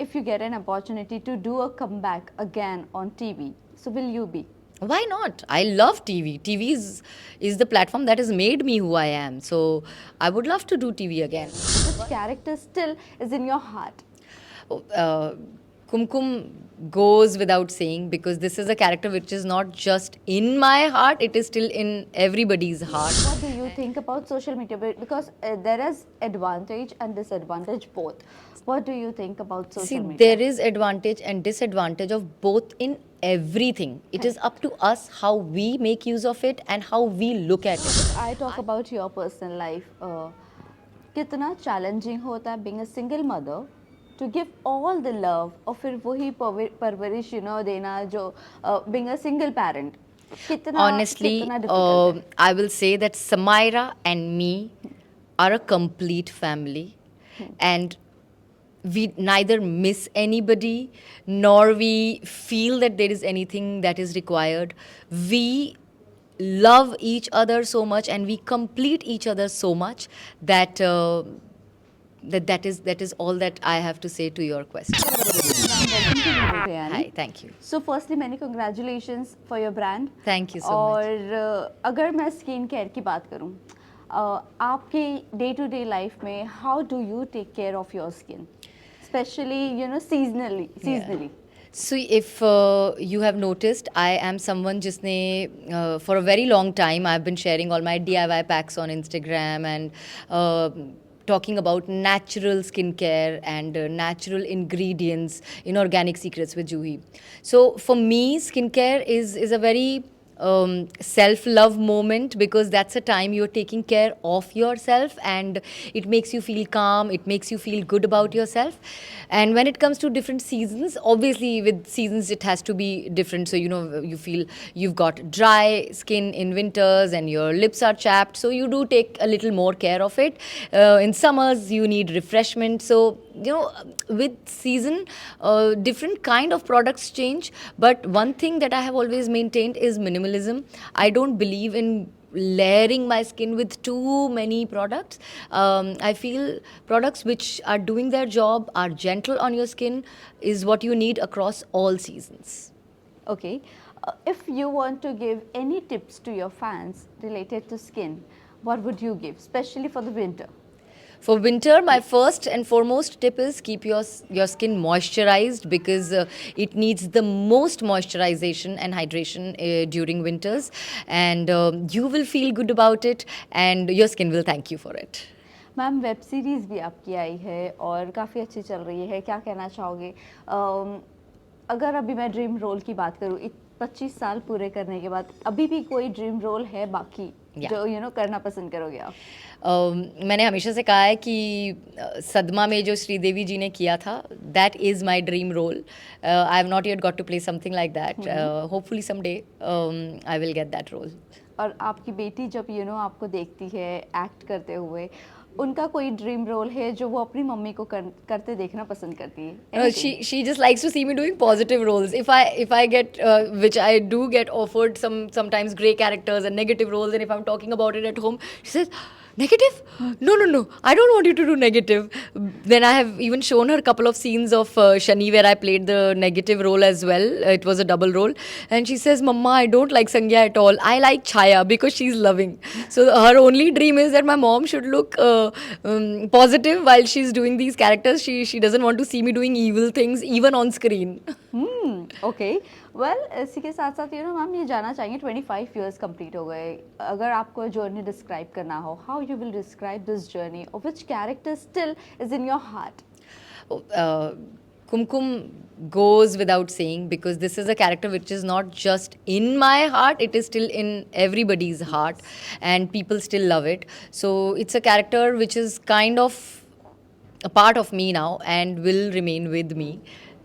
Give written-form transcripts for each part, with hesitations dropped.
if you get an opportunity to do a comeback again on TV, so will you be? Why not? I love TV. TV is the platform that has made me who I am. So I would love to do TV again. Which character still is in your heart? uh, Kumkum goes without saying, because this is a character which is not just in my heart, it is still in everybody's heart. What do you think about social media? Because there is advantage and disadvantage both. What do you think about social See, media? there is advantage and disadvantage of both in everything. It is up to us how we make use of it and how we look at it. I talk about your personal life. कितना challenging होता है being a single mother to give all the love और फिर वही परवरिश देना जो being a single parent. Honestly, कितना difficult है? I will say that Samaira and me are a complete family, and we neither miss anybody nor we feel that there is anything that is required. We love each other so much and we complete each other so much that that is all that I have to say to your question. Hi, thank you. So firstly many congratulations for your brand. Thank you so much. और अगर मैं skin care की बात करूं, आपके day to day life में how do you take care of your skin, specially seasonally? So if you have noticed, I am someone जिसने for a very long time I've been sharing all my DIY packs on Instagram and talking about natural skincare and natural ingredients in Organic Secrets with Juhi. So for me, skincare is a very self-love moment, because that's a time you're taking care of yourself and it makes you feel calm, it makes you feel good about yourself. And when it comes to different seasons, obviously with seasons it has to be different. So you feel you've got dry skin in winters and your lips are chapped, so you do take a little more care of it. In summers you need refreshment. So with season, different kind of products change, but one thing that I have always maintained is minimalism. I don't believe in layering my skin with too many products. I feel products which are doing their job, are gentle on your skin, is what you need across all seasons. Okay, if you want to give any tips to your fans related to skin, what would you give, especially for the winter? For winter, my first and foremost tip is keep your skin moisturized, because it needs the most moisturization and hydration during winters, and you will feel good about it and your skin will thank you for it. Ma'am web series भी आपकी आई है और काफ़ी अच्छी चल रही है, क्या कहना चाहोगे? अगर अभी मैं ड्रीम रोल की बात करूँ, 25 साल पूरे करने के बाद अभी भी कोई ड्रीम रोल है बाकी जो करना पसंद करोगे आप? मैंने हमेशा से कहा है कि सदमा में जो श्रीदेवी जी ने किया था, that is my dream role. I have not yet got to play something like that. Hopefully someday I will get that role. और आपकी बेटी जब आपको देखती है एक्ट करते हुए, उनका कोई ड्रीम रोल है जो वो अपनी मम्मी को करते देखना पसंद करती है? She just likes to see me doing positive roles. If I get which I do get offered sometimes gray characters and negative roles, and if I'm talking about it at home, she says, negative? No, I don't want you to do negative. Then I have even shown her a couple of scenes of Shani where I played the negative role as well. It was a double role, and she says, Mama, I don't like Sangya at all. I like Chaya because she's loving. So her only dream is that my mom should look positive while she's doing these characters. She doesn't want to see me doing evil things even on screen. Okay, well इसी के साथ साथ ma'am ये जानना चाहेंगे, 25 years complete हो गए, अगर आपको जर्नी डिस्क्राइब करना हो, how you will describe this journey, और which character still is in your heart? Kumkum goes without saying, because this is a character which is not just in my heart, it is still in everybody's heart and people still love it. So it's a character which is kind of a part of me now and will remain with me.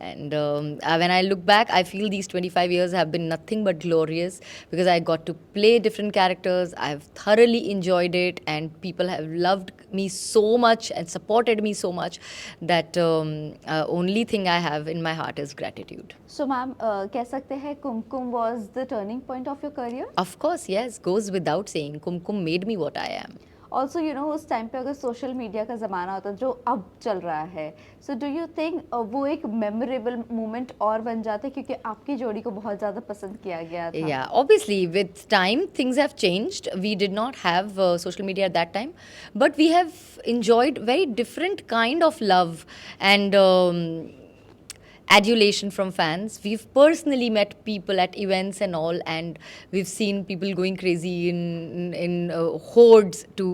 And when I look back, I feel these 25 years have been nothing but glorious, because I got to play different characters. I've thoroughly enjoyed it, and people have loved me so much and supported me so much that only thing I have in my heart is gratitude. So ma'am कह सकते हैं कुमकुम was the turning point of your career? Of course, yes, goes without saying. Kumkum made me what I am. Also you know उस time पे अगर social media का ज़माना होता जो अब चल रहा है, सो डू यू थिंक वो एक मेमोरेबल मोमेंट और बन जाता क्योंकि आपकी जोड़ी को बहुत ज़्यादा पसंद किया गया था? Yeah, obviously, with time, things have changed. We did not have social media at that time, but we have enjoyed very different kind of love and adulation from fans. We've personally met people at events and all, and we've seen people going crazy in hordes to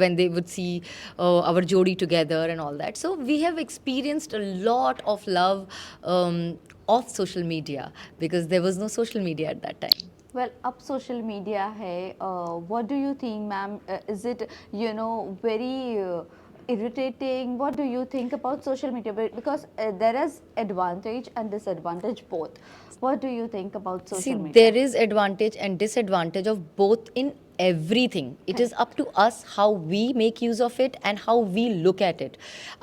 when they would see our jodi together and all that. So we have experienced a lot of love of social media because there was no social media at that time. Well अब social media है, what do you think ma'am, is it you know very irritating? What do you think about social media? Because there is advantage and disadvantage both. What do you think about social See, media? there is advantage and disadvantage of both in everything. It is up to us how we make use of it and how we look at it.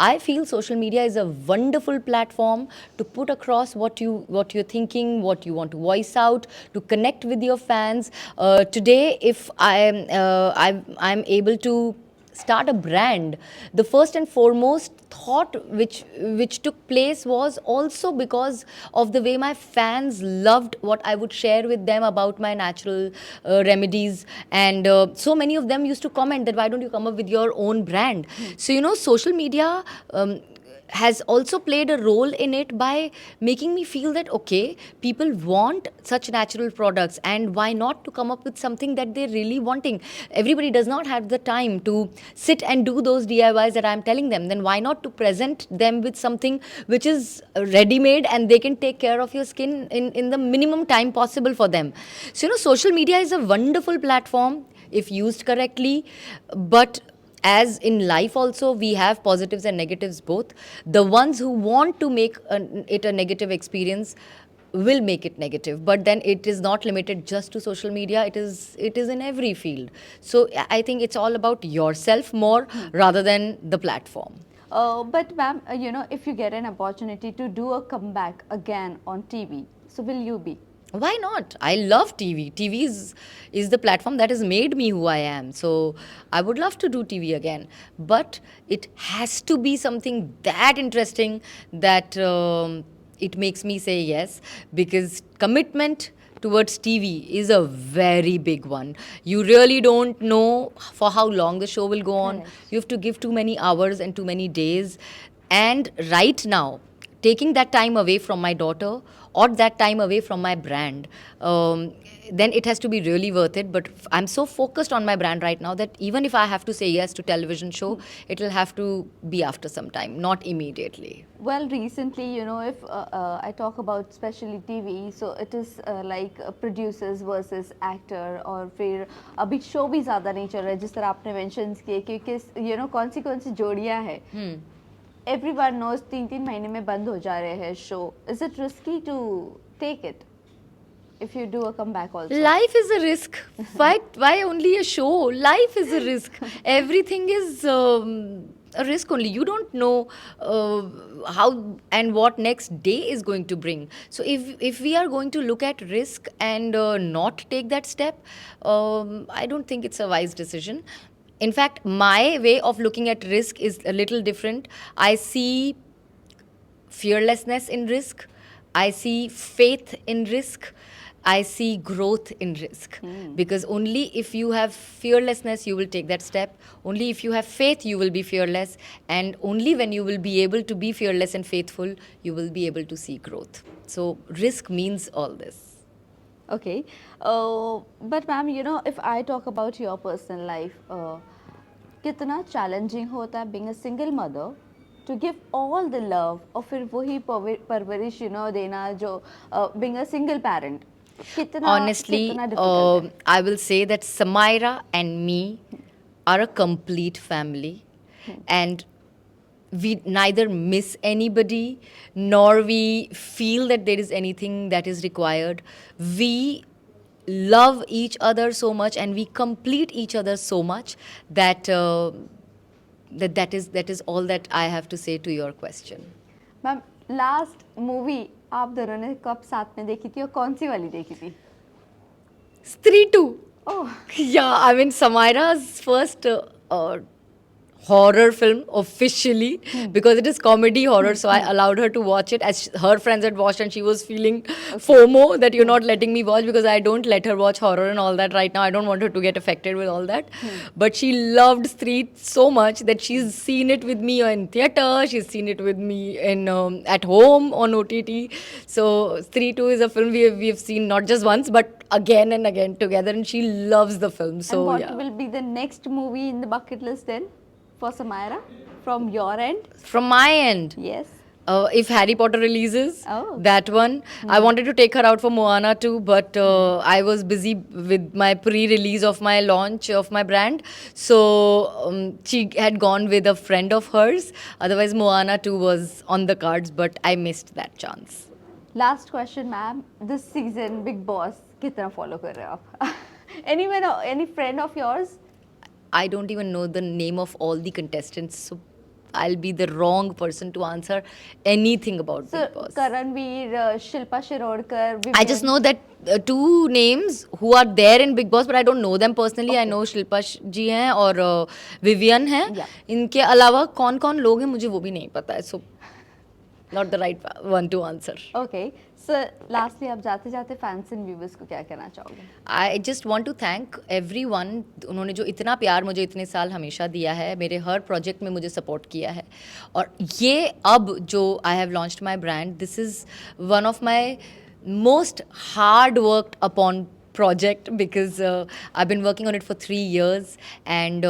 I feel social media is a wonderful platform to put across what you're thinking, what you want to voice out, to connect with your fans. Today, if I'm able to start a brand, the first and foremost thought which took place was also because of the way my fans loved what I would share with them about my natural remedies, and so many of them used to comment that why don't you come up with your own brand. So you know, social media has also played a role in it by making me feel that okay, people want such natural products, and why not to come up with something that they're really wanting. Everybody does not have the time to sit and do those DIYs that I'm telling them. Then why not to present them with something which is ready made and they can take care of your skin in the minimum time possible for them. So you know, social media is a wonderful platform if used correctly, but as in life also, we have positives and negatives both. The ones who want to make it a negative experience will make it negative, but then it is not limited just to social media. It is in every field. So I think it's all about yourself more rather than the platform. But ma'am, you know, if you get an opportunity to do a comeback again on TV, so will you be? Why not? I love TV. TV is the platform that has made me who I am. So I would love to do TV again. But it has to be something that interesting that it makes me say yes, because commitment towards TV is a very big one. You really don't know for how long the show will go on. Correct. You have to give too many hours and too many days. And right now, taking that time away from my daughter or that time away from my brand, then it has to be really worth it. But I'm so focused on my brand right now that even if I have to say yes to television show, it will have to be after some time, not immediately. Well, recently, you know, if I talk about especially TV, so it is like producers versus actor, और फिर अभी show भी ज़्यादा नहीं चल रहा है जिस तरह आपने मेंशंस किए, क्योंकि you know कौन सी जोड़ियाँ हैं. Everyone knows 3 महीने में बंद हो जा रहे हैं show. Is it risky to take it if you do a comeback also? Life is a risk. Why only a show? Life is a risk. Everything is a risk only. You don't know how and what next day is going to bring. So if we are going to look at risk and not take that step, I don't think it's a wise decision. In fact, my way of looking at risk is a little different. I see fearlessness in risk. I see faith in risk. I see growth in risk. Because only if you have fearlessness, you will take that step. Only if you have faith, you will be fearless. And only when you will be able to be fearless and faithful, you will be able to see growth. So risk means all this. Okay, but ma'am, you know, if I talk about your personal life, कितना challenging होता है being a single mother to give all the love और फिर वही परवरिश you know देना जो being a single parent, कितना Honestly, कितना difficult है? I will say that Samaira and me are a complete family, and we neither miss anybody nor we feel that there is anything that is required. We love each other so much and we complete each other so much that that is all that I have to say to your question. Ma'am last movie आप दोनों ने कब साथ में देखी थी और कौन सी वाली देखी थी? Stree 2. Oh Yeah, I mean, Samaira's first a horror film officially because it is comedy horror, so I allowed her to watch it as her friends had watched and she was feeling FOMO that you're not letting me watch, because I don't let her watch horror and all that right now. I don't want her to get affected with all that. But she loved Street so much that she's seen it with me in theater, she's seen it with me in at home on OTT. So Street 2 is a film we've seen not just once but again and again together, and she loves the film. And So what yeah. will be the next movie in the bucket list then for Samira from your end? From my end, Yes. if Harry Potter releases, Oh. that one. I wanted to take her out for Moana too, but I was busy with my pre-release of my launch of my brand. So she had gone with a friend of hers. Otherwise, Moana 2 was on the cards, but I missed that chance. Last question, ma'am. This season, Big Boss, कितना follow कर रहे हो आप? Anyone, any friend of yours? I don't even know the name of all the contestants, so I'll be the wrong person to answer anything about So, Big Boss. Karanveer, Shilpa Shirorkar, I just know that two names who are there in Big Boss, but I don't know them personally. I know Shilpa जी हैं और Vivian हैं. Yeah. इनके अलावा कौन कौन लोग हैं मुझे वो भी नहीं पता है. So not the right one to answer. Okay. So, lastly, आप जाते जाते fans and viewers को क्या कहना चाहोगे? I just want to thank everyone. उन्होंने जो इतना प्यार मुझे इतने साल हमेशा दिया है, मेरे हर प्रोजेक्ट में मुझे सपोर्ट किया है, और ये अब जो I have launched my brand, this is one of my most hard worked upon project because I've been working on it for 3 years, and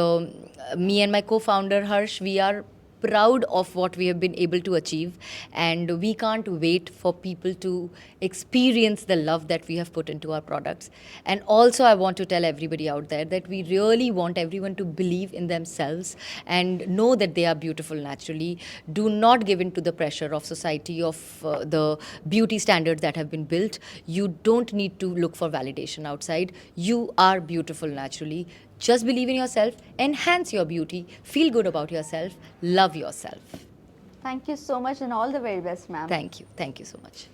me and my co-founder Harsh, we are proud of what we have been able to achieve, and we can't wait for people to experience the love that we have put into our products. And also I want to tell everybody out there that we really want everyone to believe in themselves and know that they are beautiful naturally. Do not give in to the pressure of society, of the beauty standards that have been built. You don't need to look for validation outside. You are beautiful naturally. Just believe in yourself, enhance your beauty, feel good about yourself, love yourself. Thank you so much and all the very best, ma'am. Thank you so much.